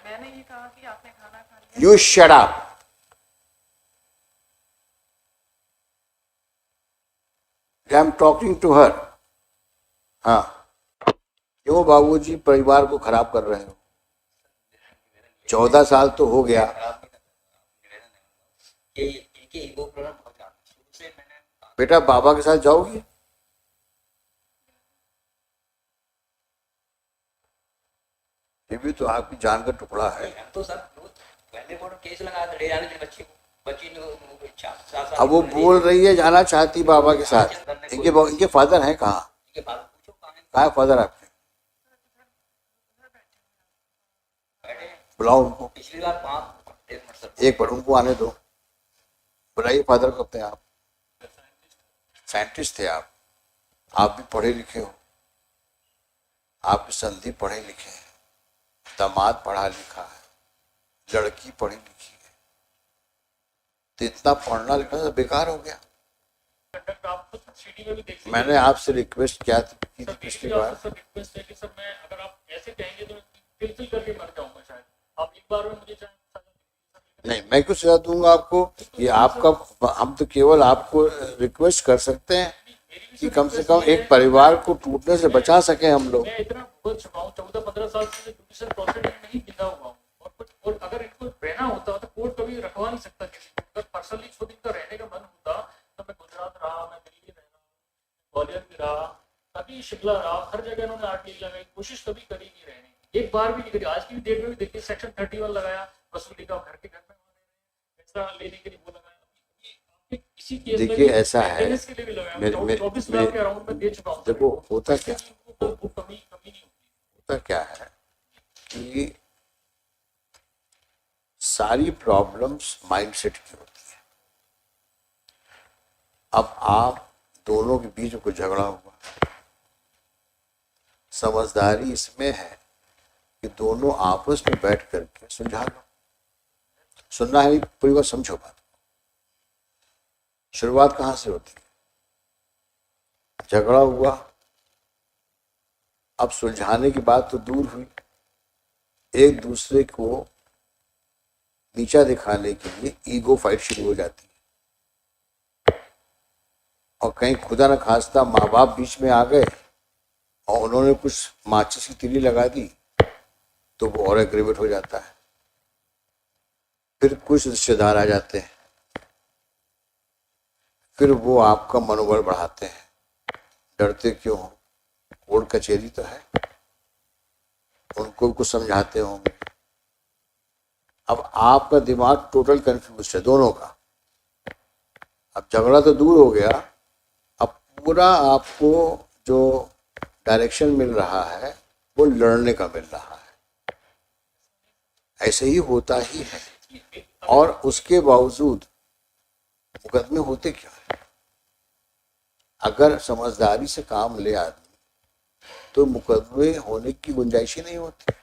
मैंने ये कहा कि आपने खाना खा लिया। You shut up. I am talking to her. हाँ, क्यों बाबूजी परिवार को खराब कर रहे हो? 14 साल तो हो गया। बेटा बाबा के साथ जाओगी? ये भी तो आपकी जान का टुकड़ा है। तो सर पहले को केस लगा ले जाने के बच्ची अब वो बोल रही है जाना चाहती बाबा के साथ। इनके फादर हैं कहाँ? कहाँ है फादर आपके? बुलाओ उनको। पिछली बार एक बार उनको आने दो। बुलाइए फादर को अपने। आप साइंटिस्ट थे आप भी पढ़े लिखे हो, आपके संधि पढ़े लिखे हैं, दामाद पढ़ा लिखा है, लड़की पढ़ी लिखी है, तो इतना पढ़ना लिखना तो बेकार हो गया। मैंने आपसे रिक्वेस्ट किया थी पिछली बार। नहीं, मैं क्यों सजा दूंगा आपको? ये आपका, हम तो केवल आपको रिक्वेस्ट कर सकते हैं कि कम से कम एक परिवार को टूटने से बचा सके हम लोग। मैं इतना भुगत चुका हूँ, 14-15 साल से जुडिशियल प्रोसेस में नहीं बिंदा हुआ हूँ, और अगर इनको रहना होता तो कोर्ट कभी रखवा नहीं सकता किसी को। अगर पर्सनली खुद इनका रहने का मन होता तो मैं गुजरात रहा, मैं दिल्ली रहा, ग्वालियर भी रहा, कभी शिमला रहा, हर जगह इन्होंने आरटीआई लगाई, कोशिश कभी करी नहीं रहने, एक बार भी नहीं करी। आज की डेट में भी देखिए सेक्शन 31 लगाया, वसूली का घर के घर में पैसा लेने के लिए वो लगाया। किसी केस में देखिए ऐसा है, के लिए भी लगाया, 24 लाख के अराउंड में दे चुका हूँ। देखो होता क्या, कमी नहीं होती। होता क्या है कि सारी प्रॉब्लम्स माइंडसेट की होती है। अब आप दोनों के बीच में कोई झगड़ा हुआ, समझदारी इसमें है कि दोनों आपस में बैठ करके सुलझा लो। सुनना है, पूरी बात समझो। बात शुरुआत कहाँ से होती है? झगड़ा हुआ, अब सुलझाने की बात तो दूर हुई, एक दूसरे को नीचा दिखाने के लिए ईगो फाइट शुरू हो जाती है। और कहीं खुदा न खास्ता माँ बाप बीच में आ गए और उन्होंने कुछ माचिस की तीली लगा दी तो वो और एग्रीवेट हो जाता है। फिर कुछ रिश्तेदार आ जाते हैं, फिर वो आपका मनोबल बढ़ाते हैं। डरते क्यों हो? कोर्ट कचहरी तो है, उनको कुछ समझाते होंगे। अब आपका दिमाग टोटल कंफ्यूज है दोनों का। अब झगड़ा तो दूर हो गया, अब पूरा आपको जो डायरेक्शन मिल रहा है वो लड़ने का मिल रहा है। ऐसे ही होता ही है। और उसके बावजूद मुकदमे होते क्या है? अगर समझदारी से काम ले आदमी तो मुकदमे होने की गुंजाइश ही नहीं होती।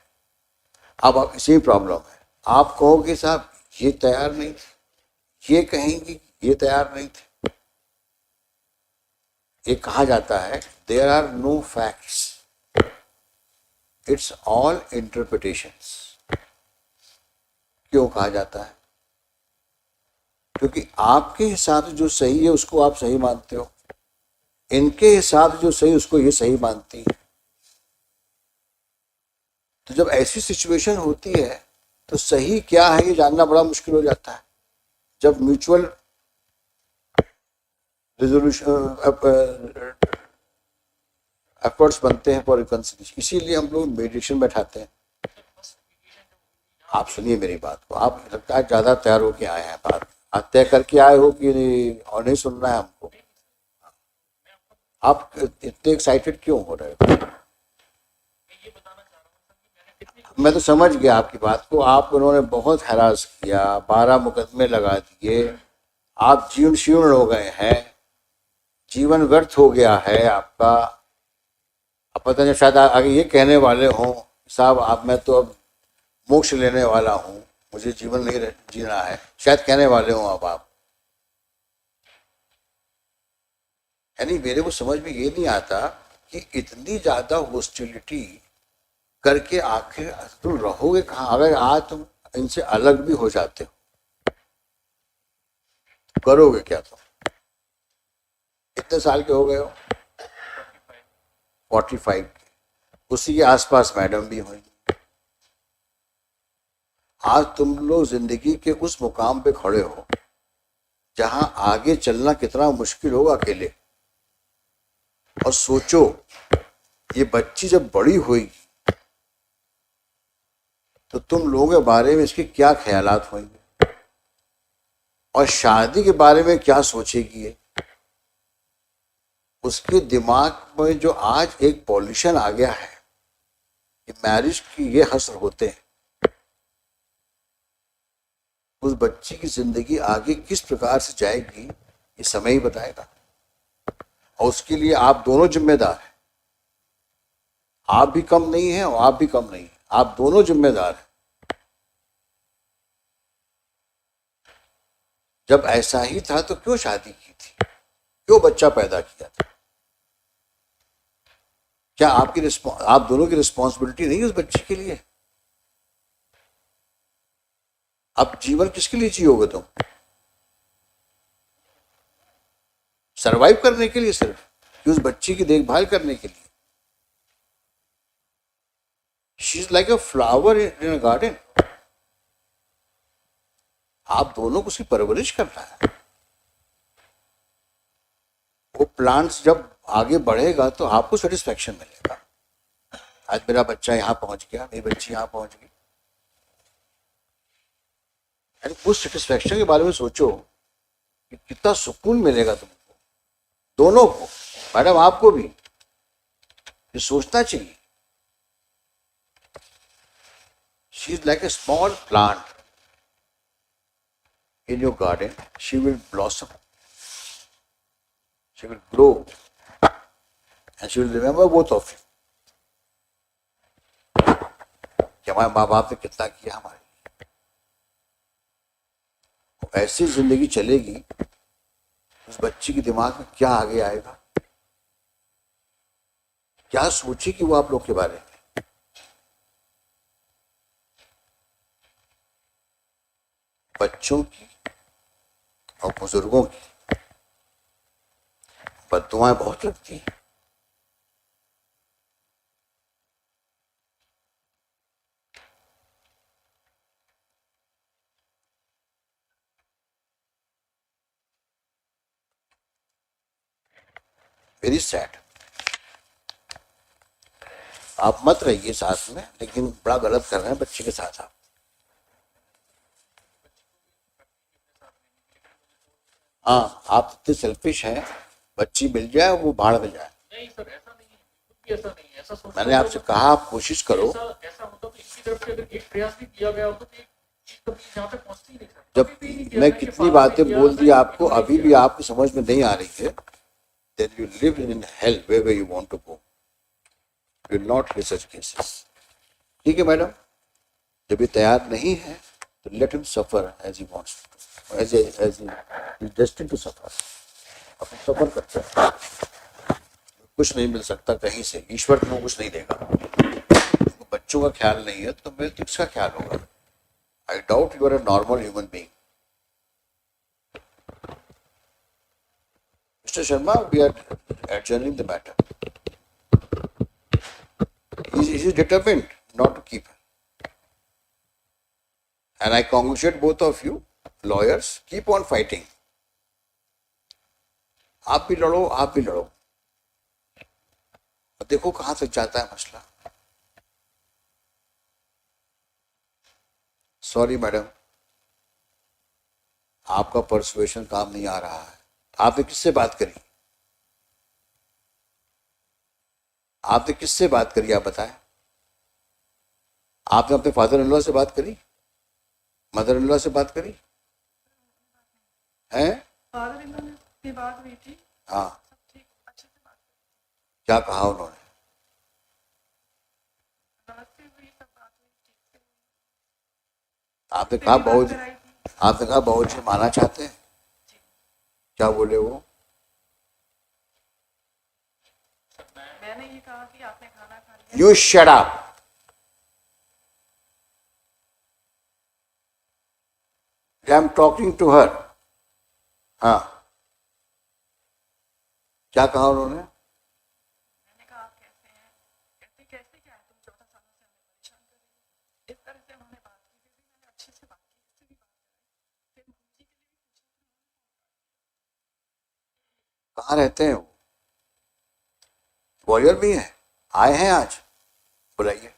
अब इसी प्रॉब्लम है, आप कहोगे साहब ये तैयार नहीं थे, ये कहेंगे ये तैयार नहीं थे। ये कहा जाता है there are no facts, it's all interpretations. क्यों कहा जाता है? क्योंकि आपके हिसाब से जो सही है उसको आप सही मानते हो, इनके हिसाब से जो सही उसको ये सही मानती है। तो जब ऐसी सिचुएशन होती है तो सही क्या है ये जानना बड़ा मुश्किल हो जाता है। जब म्यूचुअल रिजोल्यूशन एफर्ट्स बनते हैं फॉर रिकंसिलिएशन, इसीलिए हम लोग मेडिटेशन बैठाते हैं। आप सुनिए मेरी बात को, आप लगता है ज़्यादा तैयार होके आए हैं, बात आप तय करके आए हो कि नहीं, और नहीं सुनना है हमको। आप इतने एक्साइटेड क्यों हो रहे हो? मैं तो समझ गया आपकी बात को। आप उन्होंने बहुत हैरास किया, 12 मुकदमे लगा दिए, आप जीर्ण शीर्ण हो गए हैं, जीवन व्यर्थ हो गया है आपका। अब पता नहीं शायद आगे ये कहने वाले हों साहब आप, मैं तो अब मोक्ष लेने वाला हूँ, मुझे जीवन नहीं जीना है, शायद कहने वाले हों अब आप। यानी मेरे को समझ में ये नहीं आता कि इतनी ज़्यादा हॉस्टिलिटी करके आखिर तुम रहोगे कहाँ? अगर आज तुम इनसे अलग भी हो जाते हो तो करोगे क्या तुम? कितने साल के हो गए हो? 45। उसी के आसपास मैडम भी होंगी। आज तुम लोग जिंदगी के उस मुकाम पे खड़े हो जहां आगे चलना कितना मुश्किल होगा अकेले। और सोचो ये बच्ची जब बड़ी होगी तो तुम लोगों के बारे में इसके क्या ख्यालात होंगे और शादी के बारे में क्या सोचेगी ये। उसके दिमाग में जो आज एक पॉल्यूशन आ गया है कि मैरिज की ये हसर होते हैं, उस बच्ची की जिंदगी आगे किस प्रकार से जाएगी ये समय ही बताएगा। और उसके लिए आप दोनों जिम्मेदार हैं। आप भी कम नहीं हैं और आप भी कम नहीं हैं, आप दोनों जिम्मेदार हैं। जब ऐसा ही था तो क्यों शादी की थी, क्यों बच्चा पैदा किया था? क्या आप दोनों की रिस्पॉन्सिबिलिटी नहीं है उस बच्चे के लिए? अब जीवन किसके लिए जियोगे तुम? सरवाइव करने के लिए सिर्फ, कि उस बच्ची की देखभाल करने के लिए? She is like a flower in a garden. आप दोनों को उसकी परवरिश करना है। वो प्लांट्स जब आगे बढ़ेगा तो आपको सेटिस्फेक्शन मिलेगा। आज मेरा बच्चा यहाँ पहुंच गया, मेरी बच्ची यहाँ पहुंच गई, यानी उस सेटिस्फेक्शन के बारे में सोचो कि कितना सुकून मिलेगा तुमको, दोनों को। मैडम आपको भी ये सोचना चाहिए। She is like a small plant in your garden. She will blossom, she will grow, and she will remember both of you कि हमारे माँ बाप ने कितना किया हमारे लिए। ऐसी जिंदगी चलेगी, उस बच्ची के दिमाग में क्या आगे आएगा, क्या सोचेगी वो आप लोग के बारे में। बच्चों की और बुजुर्गों की बद्दुआएं बहुत लगती हैं। Very sad. आप मत रहिए साथ में, लेकिन बड़ा गलत कर रहे हैं बच्चे के साथ आप। हाँ, आप इतने सेल्फिश हैं, बच्ची मिल जाए वो भाड़ में जाए। नहीं सर, ऐसा नहीं है, बिल्कुल भी ऐसा नहीं है। ऐसा सोचना मैंने आपसे कहा आप कोशिश करो। ऐसा होता तो इनकी तरफ से अगर एक प्रयास भी किया गया होता तो ये चीज कभी यहाँ तक पहुंचती नहीं सर। जब कभी भी नहीं किया मैं ना, ये कितनी फादर बातें ने किया, बोल दी ना आपको, इन्होंने अभी किया। भी आपकी समझ में नहीं आ रही है, then you live in hell wherever you want to go. You will not hear such cases. ठीक है मैडम, जब ये तैयार नहीं है तो let him suffer as he wants to, as he is destined to suffer. अपन सफर करते हैं, कुछ नहीं मिल सकता कहीं से, ईश्वर को कुछ नहीं देगा। तो बच्चों का ख्याल नहीं है तो मेरे तो किसका ख्याल होगा? I doubt you are a normal human being. Mr. Sharma, we are adjourning the matter. He is determined not to keep her. And I congratulate both of you, lawyers, keep on fighting. आप भी लड़ो, आप भी लड़ो, और देखो कहां तक जाता है मसला। सॉरी मैडम, आपका परसुएशन काम नहीं आ रहा है। आपने किससे बात करी? आपने किससे बात करी आप बताएं? आपने अपने फादर इन लॉ से बात करी, मदर इन लॉ से बात करी हैं? फादर इन लॉ से बात हुई थी। हाँ, सब ठीक, अच्छे से बात क्या कहा उन्होंने? बात से हुई, सब बात हुई ठीक से। आपने कहा बात बहुत, कराई थी। आपने कहा बहुत जी माना चाहते हैं, क्या बोले वो? मैंने ये कहा कि आपने खाना खा लिया। You shut up. I am talking to her. हाँ, क्या कहा उन्होंने? मैंने कहा आप कैसे हैं? कहते कैसे क्या है, तुम 14 सालों से हमें परेशान कर रही हो। इस तरह से उन्होंने बात की, फिर भी मैंने अच्छे से बात की, इससे भी बात कराई। फिर मम्मी के लिए भी पूछा कि कहाँ रहते हैं वो? ग्वालियर में है? आए हैं आज? बुलाइए।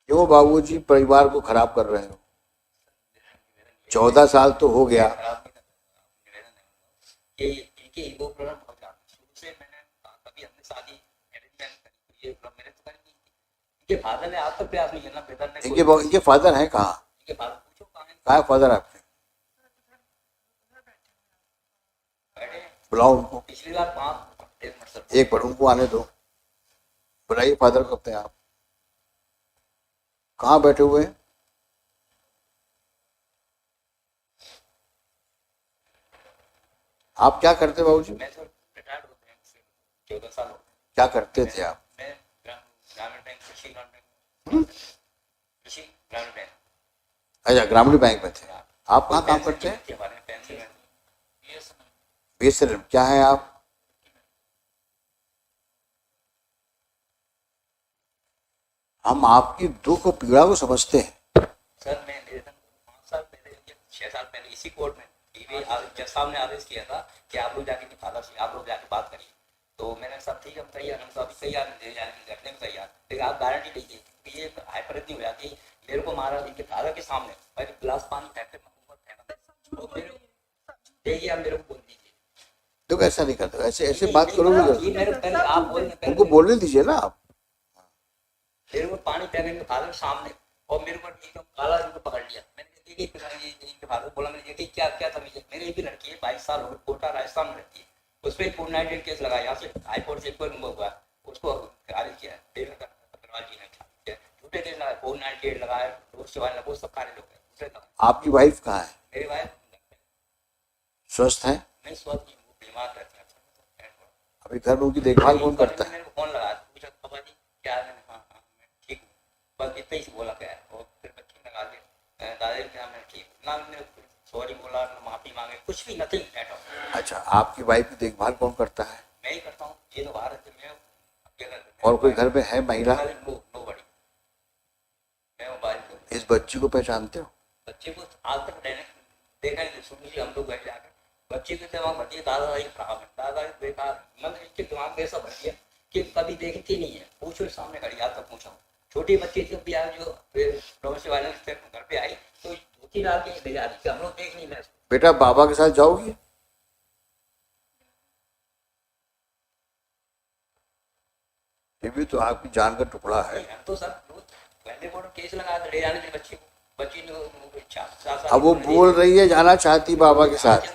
क्यों बाबूजी परिवार को खराब कर रहे हो? 14 साल तो हो गया। खराब नहीं था, निवेदन है कि इनके ईगो प्रॉब्लम बहुत ज्यादा है। शुरू से मैंने कभी हमने शादी अरेंजमेंट करी तो ये प्रॉब्लम मेरे तो करी नहीं थी। इनके फादर ने आज तक प्रयास नहीं किया, ब्रदर ने इनके फादर हैं कहाँ? इनके फादर पूछो कहाँ है, कहाँ है फादर आपके? बैठे हैं। बुलाओ उनको। पिछली बार 5 मिनट सर एक बार उनको आने दो। बुलाइए फादर को अपने आप। कहाँ बैठे हुए हैं? आप क्या करते बाबूजी? मैं सर रिटायर्ड होते हैं 14 साल हो गए। क्या करते थे आप? मैं ग्रामीण बैंक, कृषि ग्रामीण बैंक, कृषि ग्रामीण बैंक। अच्छा, ग्रामीण बैंक में थे। आप कहाँ काम करते हैं? हमारे पेंसिल में बीएसएनएल। क्या है आप? हम आपकी दुख और पीड़ा को समझते हैं। सर मैं निवेदन 5 साल पहले 6 साल पहले इसी कोर्ट में जज साहब ने आदेश किया था कि आप लोग जाके फादर से आप लोग जाके बात करिए। तो मैंने सब ठीक है, हम तैयार, हम सब तैयार ले जाने की रखने में तैयार, लेकिन आप गारंटी लीजिए कि ये हाइपर इतनी हो जाती है। मेरे को मारा इनके फादर के सामने, मैं गिलास पानी फेंक कर ऊपर फेंका। देखिए आप मेरे को बोल दीजिए तो ऐसा नहीं करते, ऐसे ऐसे बात करोगे? ये मेरे पहले आप बोलने उनको बोलने दीजिए ना आप। मेरे को पानी फेंकने के फादर सामने और मेरे को एकदम काला इनको पकड़ लिया। मैंने देखी इनके फादर बोला, मैंने देखी क्या क्या था मुझे। मेरी एक भी लड़की है 22 साल हो गए, कोटा राजस्थान में रहती है। उस पर 498 केस लगाया, यहाँ से हाईकोर्ट से कोई हुआ, उसको खारिज किया अग्रवाल जी ने। झूठे केस लगाए, 498 लगाए, वो सब खारिज हो गए। आपकी वाइफ कहाँ है? मेरी वाइफ स्वस्थ है? नहीं स्वस्थ नहीं, वो बीमार रहती है। अभी घर में उनकी देखभाल कौन करता है? मेरे को फोन लगा पूछा पापा जी क्या है? हाँ हाँ मैं ठीक हूँ, बस इतना ही बोला क्या है। और फिर बच्चे लगा दे दादाजी क्या मैं ठीक ना, मैंने सॉरी बोला ना माफी मांगे, कुछ भी नथिंग एट ऑल। अच्छा, आपकी वाइफ की देखभाल कौन करता है? मैं ही करता हूँ। ये तो भारत है, मैं अकेला। और कोई घर में है महिला? नो बड़ी, मैं मोबाइल पे। इस बच्ची को पहचानते हो? बच्चे को आज तक देखा नहीं, शुरू से हम लोग घर जाकर बच्चे के दिमाग भर दिया दादाजी खराब है, दादाजी बेकार। मतलब इसके दिमाग में ऐसा भर दिया कि कभी देखती नहीं है। पूछो सामने खड़ी, आज तक पूछा हूँ। छोटी बच्ची जब भी आज जो डोमेस्टिक वायलेंस घर पे आई तो धोती डाल के ले जा रही थी, हम लोग देख नहीं रहे। बेटा बाबा के साथ जाओगी? ये भी तो आपकी जान का टुकड़ा है। तो सर पहले को केस लगा ले जाने थे बच्ची को, बच्ची ने इच्छा। अब वो बोल रही है जाना चाहती बाबा के साथ।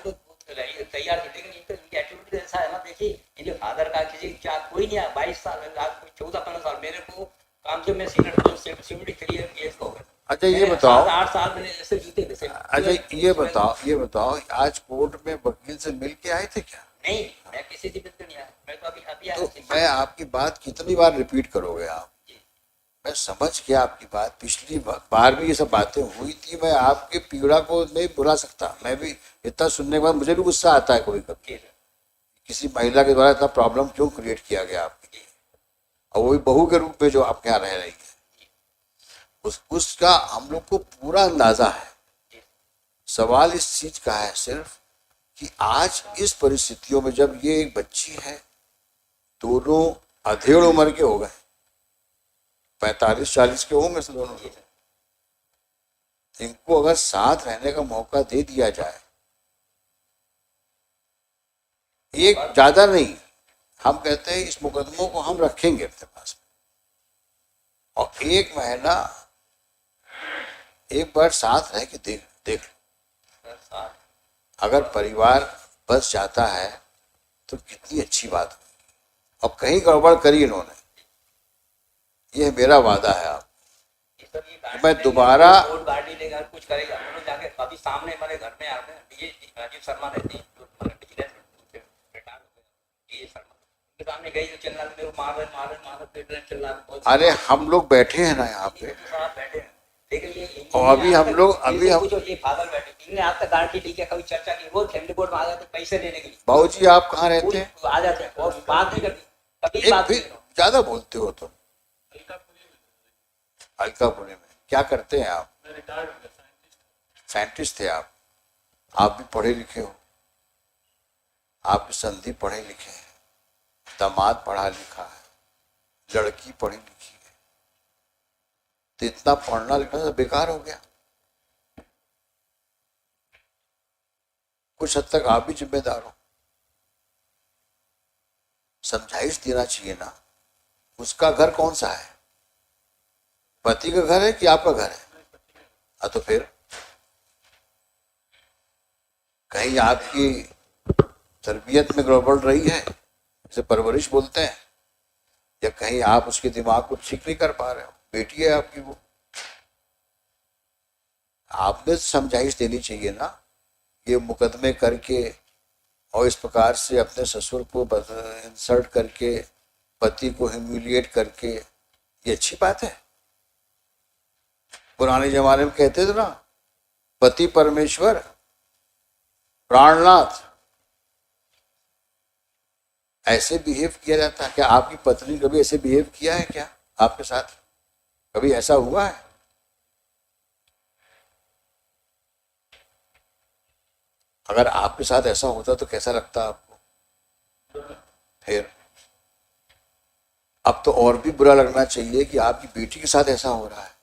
तैयार थे, लेकिन इनकी एटीट्यूड ऐसा है ना। देखिए इनके फादर का किसी क्या कोई नहीं है। 22 साल 14-15 साल मेरे को काम से मैं सिविल क्लियर केस हो गया। अच्छा ये बताओ, 8 साल मैंने ऐसे जीते थे। अच्छा ये बताओ आज कोर्ट में वकील से मिल के आए थे क्या? नहीं, मैं किसी से मिलकर नहीं आया, मैं तो अभी आया। तो मैं आपकी बात कितनी बार रिपीट करोगे आप? मैं समझ गया आपकी बात। पिछली बार भी ये सब बातें हुई थी। मैं आपके पीड़ा को नहीं भुला सकता। मैं भी इतना सुनने के बाद मुझे भी गुस्सा आता है कभी कभी, किसी महिला के द्वारा इतना प्रॉब्लम क्यों क्रिएट किया गया आपके लिए, और वही बहू के रूप में जो आपके यहाँ रह रही है। उसका हम लोग को पूरा अंदाजा है। सवाल इस चीज का है सिर्फ कि आज इस परिस्थितियों में जब ये एक बच्ची है, दोनों अधेड़ उम्र के हो गए, 45-40 के होंगे से दोनों। इनको अगर साथ रहने का मौका दे दिया जाए, एक ज्यादा नहीं, हम कहते हैं इस मुकदमों को हम रखेंगे अपने पास और 1 महीना एक बार साथ रह के देख लो। अगर परिवार बस जाता है तो कितनी अच्छी बात है। और कहीं गड़बड़ करी इन्होंने, ये मेरा वादा है आप, मैं दोबारा कुछ करेगा जाके सामने हमारे घर में आते हैं डीजे राजीव शर्मा रहते हैं, जो हमारे बिजनेस रिटायर हो गए डीजे शर्मा, उनके सामने गई तो चिल्ला रहे, मेरे को मार रहे पीट रहे, चिल्ला रहे, बहुत अरे हम लोग बैठे हैं ना यहाँ पे, साथ बैठे हैं, लेकिन ये और अभी हम लोग ये फादर बैठे, इनने आज तक गारंटी दी, कभी चर्चा की, रोज फैमिली बोर्ड में आ जाते पैसे देने के लिए, बाबूजी आप कहाँ रहते हैं? आ जाते हैं और बात नहीं करती, कभी एक बात भी नहीं करते। ज्यादा बोलते हो तुम। अलकापुरी में क्या करते हैं आप? मैं रिटायर्ड हो गया, साइंटिस्ट। साइंटिस्ट थे आप भी पढ़े लिखे हो, आपके संधि पढ़े लिखे हैं, दामाद पढ़ा लिखा है, लड़की पढ़ी लिखी है, तो इतना पढ़ना लिखना तो बेकार हो गया। कुछ हद तक आप भी जिम्मेदार हो, समझाइश देना चाहिए ना। उसका घर कौन सा है? पति का घर है कि आपका घर है? हाँ तो फिर कहीं आपकी तरबियत में गड़बड़ रही है, इसे परवरिश बोलते हैं, या कहीं आप उसके दिमाग को ठीक नहीं कर पा रहे हो। बेटी है आपकी, वो आपने समझाइश देनी चाहिए ना। ये मुकदमे करके और इस प्रकार से अपने ससुर को इंसल्ट करके, पति को ह्यूमिलिएट करके, ये अच्छी बात है? पुराने जमाने में कहते थे ना, पति परमेश्वर प्राणनाथ, ऐसे बिहेव किया जाता है क्या? आपकी पत्नी कभी ऐसे बिहेव किया है क्या आपके साथ? कभी ऐसा हुआ है? अगर आपके साथ ऐसा होता तो कैसा लगता आपको? फिर अब तो और भी बुरा लगना चाहिए कि आपकी बेटी के साथ ऐसा हो रहा है।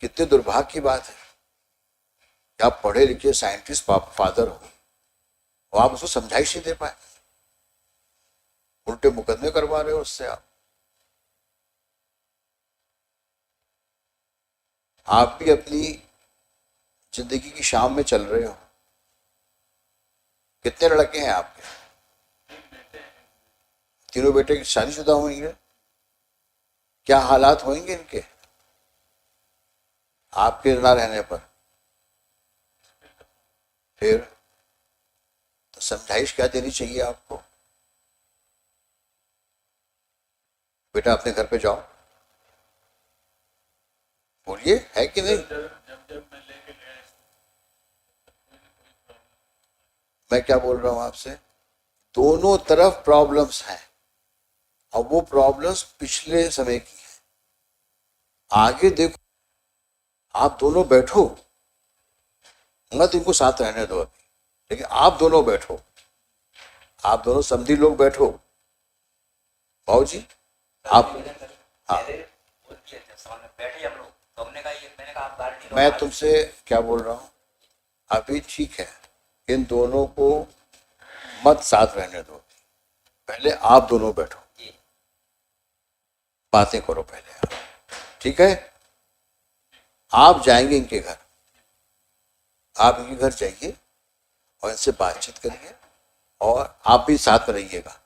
कितने दुर्भाग्य की बात है कि आप पढ़े लिखे साइंटिस्ट फादर हो और आप उसको समझाइश नहीं दे पाए, उल्टे मुकदमे करवा रहे हो उससे। आप भी अपनी जिंदगी की शाम में चल रहे हो। कितने लड़के हैं आपके? तीनों बेटे की शादीशुदा होंगे। क्या हालात होंगे इनके आपके ना रहने पर? फिर तो समझाइश क्या देनी चाहिए आपको? बेटा अपने घर पे जाओ, बोलिए, है कि नहीं? जब मैं लेके गया मैं क्या बोल रहा हूं आपसे, दोनों तरफ प्रॉब्लम्स हैं, और वो प्रॉब्लम्स पिछले समय की है। आगे देखो, आप दोनों बैठो, मत इनको साथ रहने दो अभी, लेकिन आप दोनों बैठो, आप दोनों समधी लोग बैठो। भाऊ जी आप, हाँ, बैठे हम लोग, तो हमने कहा ये, मैंने कहा आप गारंटी मैं तुमसे क्या बोल रहा हूँ, अभी ठीक है, इन दोनों को मत साथ रहने दो, पहले आप दोनों बैठो, बातें करो पहले आप, ठीक है? आप जाएंगे इनके घर, आप इनके घर जाइए और इनसे बातचीत करिए, और आप भी साथ में रहिएगा,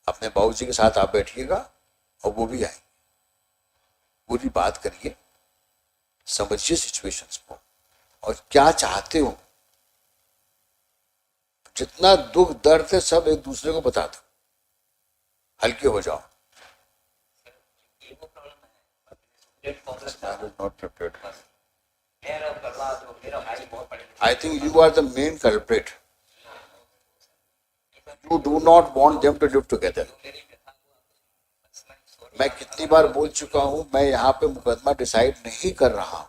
अपने बाबूजी के साथ आप बैठिएगा और वो भी आएंगे, पूरी बात करिए, समझिए सिचुएशंस को और क्या चाहते हो। जितना दुख दर्द है सब एक दूसरे को बता दो, हल्के हो जाओ। I think you are the main culprit. You do not want them to live together. मैं कितनी बार बोल चुका हूं, मैं यहाँ पे मुकदमा डिसाइड नहीं कर रहा हूं।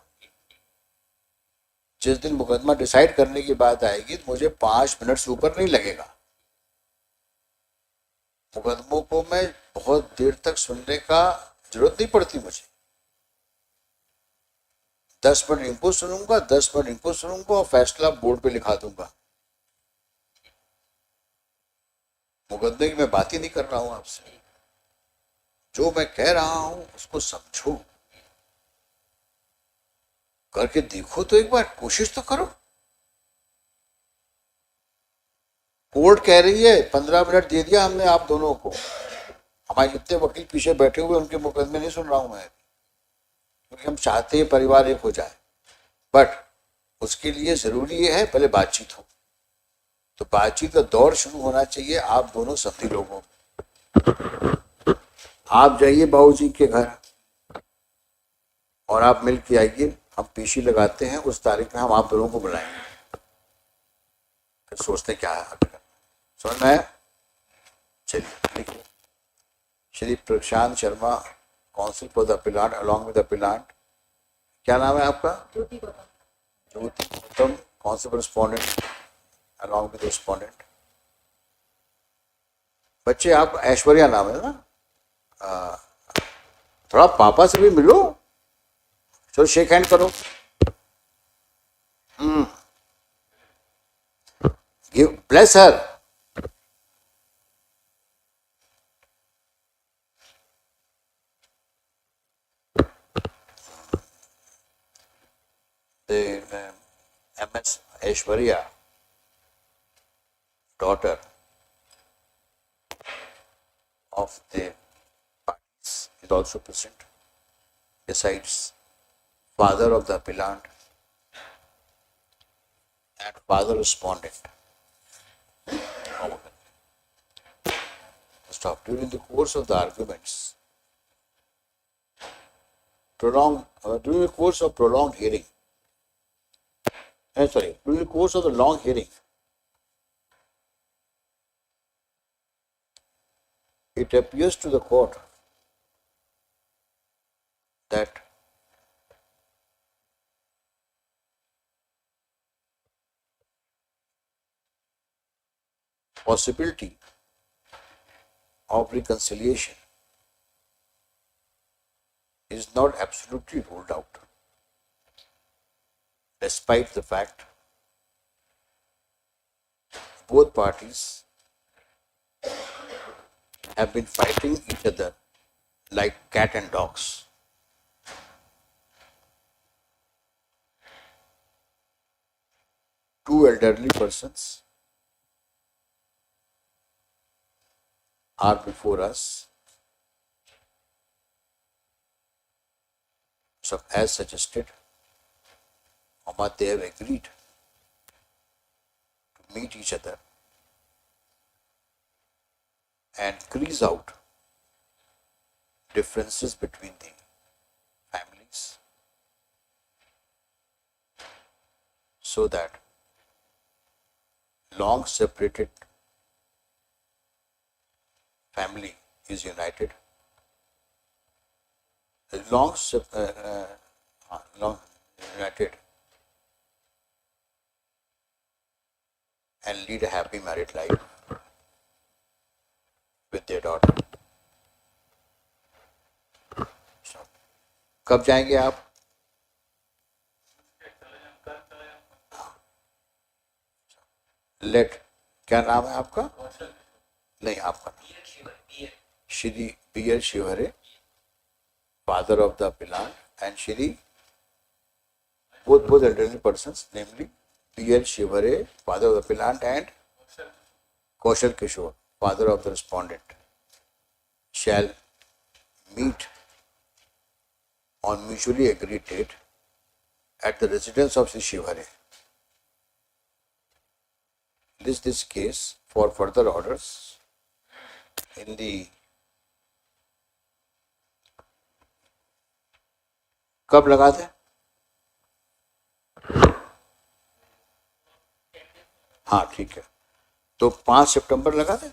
जिस दिन मुकदमा डिसाइड करने की बात आएगी तो मुझे 5 मिनट से ऊपर नहीं लगेगा। मुकदमों को मैं बहुत देर तक सुनने का जरूरत नहीं पड़ती मुझे। 10 मिनट इनको सुनूंगा, 10 मिनट इनको सुनूंगा और फैसला बोर्ड पे लिखा दूंगा। मुकदमे की मैं बात ही नहीं कर रहा हूं आपसे। जो मैं कह रहा हूं उसको समझो, करके देखो, तो एक बार कोशिश तो करो। कोर्ट कह रही है 15 मिनट दे दिया हमने आप दोनों को। हमारे जितने वकील पीछे बैठे हुए उनके मुकदमे नहीं सुन रहा हूं मैं, क्योंकि हम चाहते हैं परिवार एक हो जाए। बट उसके लिए जरूरी ये है पहले बातचीत हो। तो बातचीत का दौर शुरू होना चाहिए आप दोनों समधी लोगों में। आप जाइए बाबूजी के घर और आप मिल के आइए, हम पीसी लगाते हैं, उस तारीख में हम आप दोनों को बुलाएंगे, फिर सोचते क्या है आगे करना। समझ में आया? चलिए लिखिए, Shri Prashant Sharma, counsel for the plaintiff along with the plaintiff. क्या नाम है आपका? Jyoti Gautam, counsel respondent along with respondent. बच्चे आप ऐश्वर्या नाम है ना? थोड़ा पापा से भी मिलो, चलो शेक हैंड करो। Give bless her. MS Aishwarya, daughter of the parties, is also present. Besides, father of the appellant and father respondent. Stop. During the course of the arguments, during the course of prolonged hearing, during the course of the long hearing, it appears to the court that possibility of reconciliation is not absolutely ruled out, despite the fact both parties have been fighting each other like cat and dogs. Two elderly persons are before us. So as suggested, they have agreed to meet each other and crease out differences between the families so that long separated family is united. Long united and lead a happy married life with their daughter. कब जाएंगे आप? Late, क्या नाम है आपका? नहीं, आपका Shri B.L. Shivhare, father of the appellant, and Shri, both elderly persons, namely B.L. Shivare, father of the appellant, and Kaushal Kishore, father of the respondent, shall meet on mutually agreed date at the residence of Shri Shivare. List this case for further orders in the कब लगा दें? हाँ ठीक है, तो 5 सितंबर लगा दें,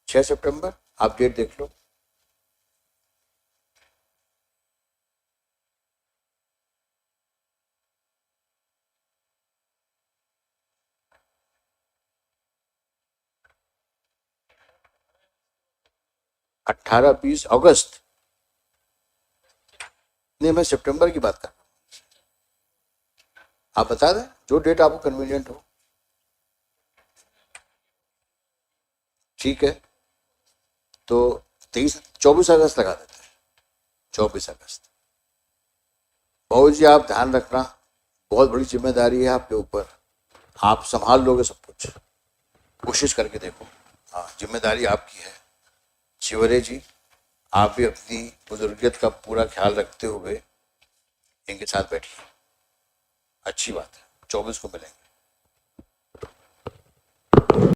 6 सितंबर, आप डेट देख लो। अठारह 20 अगस्त, नहीं मैं सितंबर की बात कर रहा हूँ, आप बता दें जो डेट आपको कन्वीनियंट हो। ठीक है, तो 24 अगस्त लगा देते हैं, 24 अगस्त। बाबू जी आप ध्यान रखना, बहुत बड़ी जिम्मेदारी है आपके ऊपर, आप संभाल लोगे सब कुछ, कोशिश करके देखो। हाँ, जिम्मेदारी आपकी है। शिवरे जी, आप भी अपनी बुजुर्गियत का पूरा ख्याल रखते हुए इनके साथ बैठिए। अच्छी बात है, 24 को मिलेंगे।